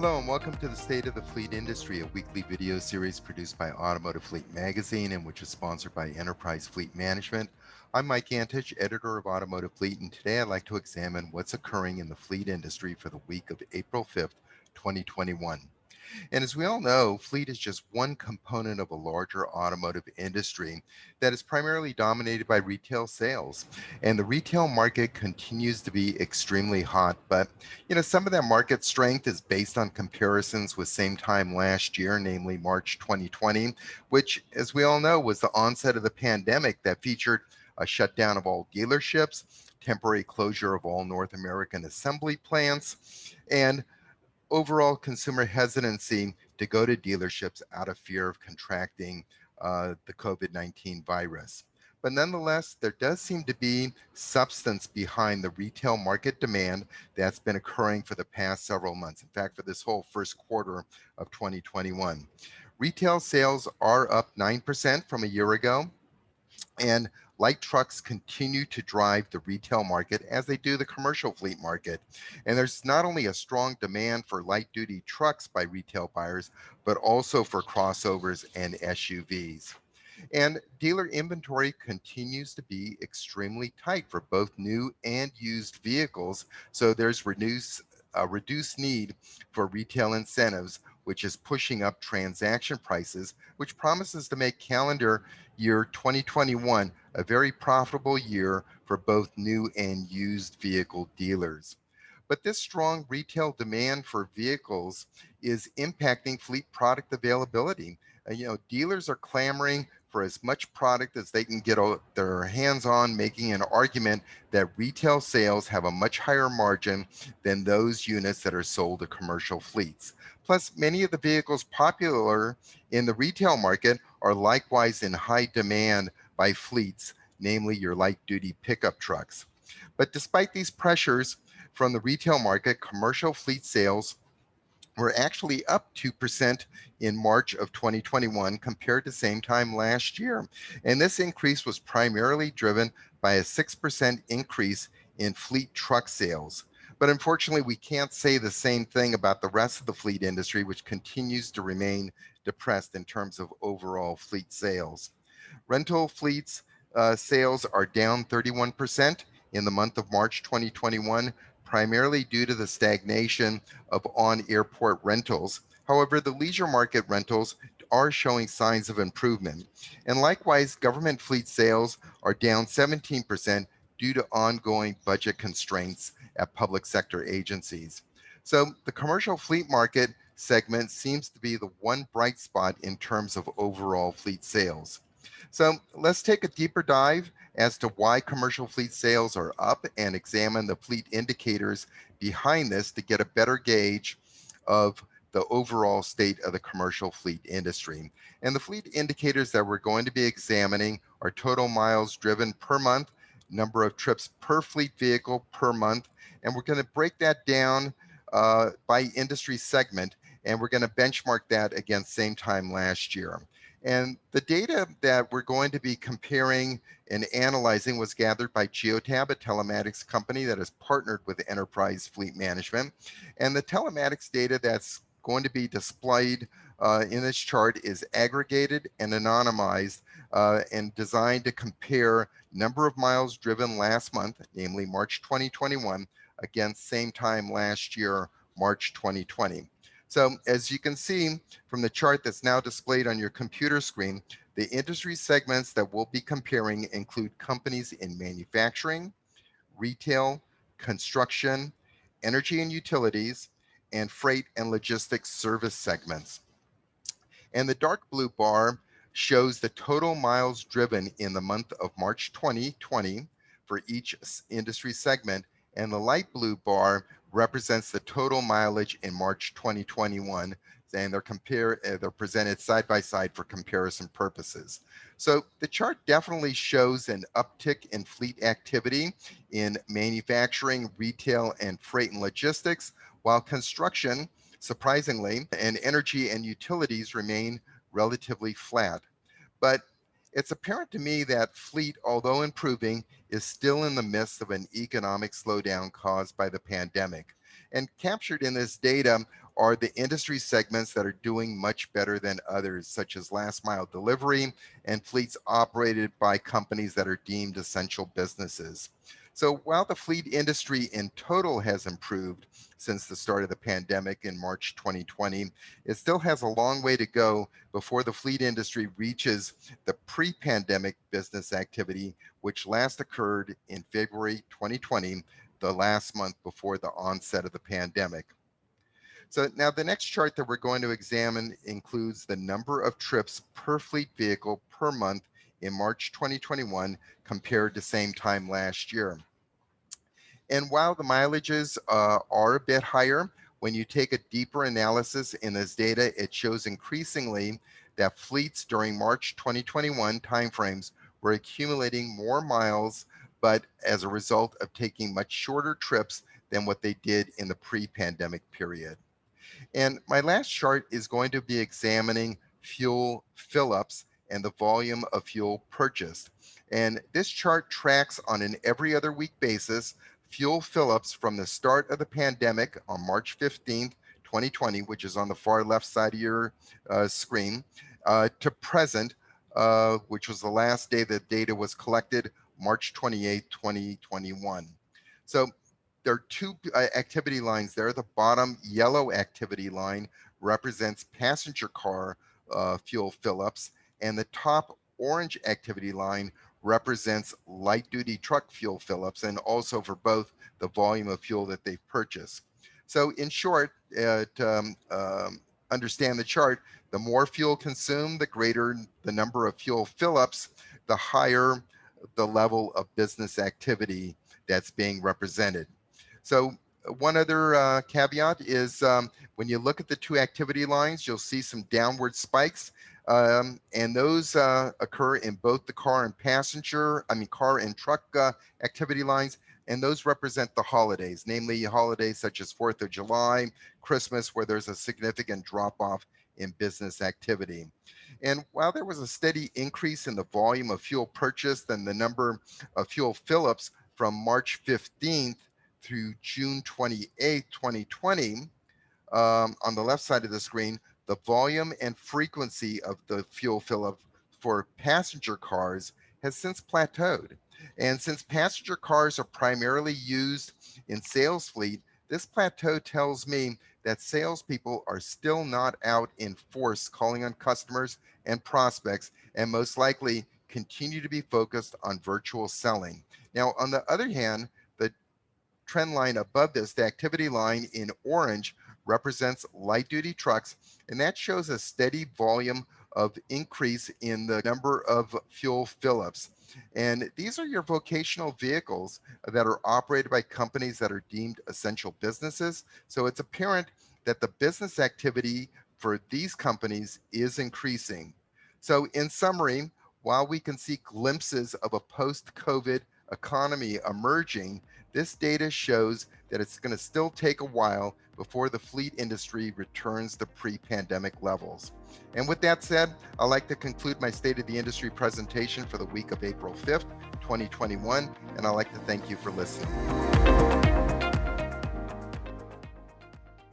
Hello and welcome to the State of the Fleet Industry, a weekly video series produced by Automotive Fleet magazine and which is sponsored by Enterprise Fleet Management. I'm Mike Antich, editor of Automotive Fleet, and today I'd like to examine what's occurring in the fleet industry for the week of April 5th, 2021. And as we all know, fleet is just one component of a larger automotive industry that is primarily dominated by retail sales. And the retail market continues to be extremely hot, but some of that market strength is based on comparisons with same time last year, namely March 2020, which, as we all know, was the onset of the pandemic that featured a shutdown of all dealerships, temporary closure of all North American assembly plants, and overall consumer hesitancy to go to dealerships out of fear of contracting the COVID-19 virus. But nonetheless, there does seem to be substance behind the retail market demand that's been occurring for the past several months. In fact, for this whole first quarter of 2021. Retail sales are up 9% from a year ago. And light trucks continue to drive the retail market as they do the commercial fleet market. And there's not only a strong demand for light duty trucks by retail buyers, but also for crossovers and SUVs. And dealer inventory continues to be extremely tight for both new and used vehicles. So there's reduced need for retail incentives, which is pushing up transaction prices, which promises to make calendar year 2021 a very profitable year for both new and used vehicle dealers. But this strong retail demand for vehicles is impacting fleet product availability. Dealers are clamoring for as much product as they can get their hands on, making an argument that retail sales have a much higher margin than those units that are sold to commercial fleets. Plus, many of the vehicles popular in the retail market are likewise in high demand by fleets, namely your light-duty pickup trucks. But despite these pressures from the retail market, commercial fleet sales were actually up 2% in March of 2021 compared to same time last year. And this increase was primarily driven by a 6% increase in fleet truck sales. But unfortunately, we can't say the same thing about the rest of the fleet industry, which continues to remain depressed in terms of overall fleet sales. Rental fleets sales are down 31% in the month of March 2021, primarily due to the stagnation of on-airport rentals. However, the leisure market rentals are showing signs of improvement. And likewise, government fleet sales are down 17% due to ongoing budget constraints at public sector agencies. So the commercial fleet market segment seems to be the one bright spot in terms of overall fleet sales. So let's take a deeper dive as to why commercial fleet sales are up and examine the fleet indicators behind this to get a better gauge of the overall state of the commercial fleet industry. And the fleet indicators that we're going to be examining are total miles driven per month, number of trips per fleet vehicle per month, and we're going to break that down by industry segment, and we're going to benchmark that against same time last year. And the data that we're going to be comparing and analyzing was gathered by Geotab, a telematics company that has partnered with Enterprise Fleet Management. And the telematics data that's going to be displayed in this chart is aggregated and anonymized and designed to compare number of miles driven last month, namely March 2021, against same time last year, March 2020. So as you can see from the chart that's now displayed on your computer screen, the industry segments that we'll be comparing include companies in manufacturing, retail, construction, energy and utilities, and freight and logistics service segments. And the dark blue bar shows the total miles driven in the month of March 2020 for each industry segment, and the light blue bar represents the total mileage in March 2021, and they're presented side by side for comparison purposes. So the chart definitely shows an uptick in fleet activity in manufacturing, retail, and freight and logistics, while construction, surprisingly, and energy and utilities remain relatively flat. But it's apparent to me that fleet, although improving, is still in the midst of an economic slowdown caused by the pandemic. And captured in this data are the industry segments that are doing much better than others, such as last mile delivery and fleets operated by companies that are deemed essential businesses. So while the fleet industry in total has improved since the start of the pandemic in March 2020, it still has a long way to go before the fleet industry reaches the pre-pandemic business activity, which last occurred in February 2020, the last month before the onset of the pandemic. So now the next chart that we're going to examine includes the number of trips per fleet vehicle per month in March 2021 compared to same time last year. And while the mileages are a bit higher, when you take a deeper analysis in this data, it shows increasingly that fleets during March 2021 timeframes were accumulating more miles, but as a result of taking much shorter trips than what they did in the pre-pandemic period. And my last chart is going to be examining fuel fill-ups and the volume of fuel purchased. And this chart tracks on an every other week basis fuel fill-ups from the start of the pandemic on March 15th, 2020, which is on the far left side of your screen, to present, which was the last day that data was collected, March 28th, 2021. So there are two activity lines there. The bottom yellow activity line represents passenger car fuel fill-ups, and the top orange activity line represents light-duty truck fuel fill-ups, and also for both the volume of fuel that they've purchased. So in short, to understand the chart, the more fuel consumed, the greater the number of fuel fill-ups, the higher the level of business activity that's being represented. So one other caveat is when you look at the two activity lines, you'll see some downward spikes, and those occur in both the car and truck activity lines, and those represent the holidays, namely holidays such as 4th of July, Christmas, where there's a significant drop-off in business activity. And while there was a steady increase in the volume of fuel purchased and the number of fuel fill-ups from March 15th through June 28, 2020, on the left side of the screen, the volume and frequency of the fuel fill-up for passenger cars has since plateaued. And since passenger cars are primarily used in sales fleet, this plateau tells me that salespeople are still not out in force calling on customers and prospects, and most likely continue to be focused on virtual selling. Now, on the other hand, the trend line above this, the activity line in orange, represents light duty trucks, and that shows a steady volume of increase in the number of fuel fill-ups. And these are your vocational vehicles that are operated by companies that are deemed essential businesses. So it's apparent that the business activity for these companies is increasing. So in summary, while we can see glimpses of a post-COVID economy emerging, this data shows that it's going to still take a while before the fleet industry returns to pre-pandemic levels. And with that said, I'd like to conclude my State of the Industry presentation for the week of April 5th, 2021, and I'd like to thank you for listening.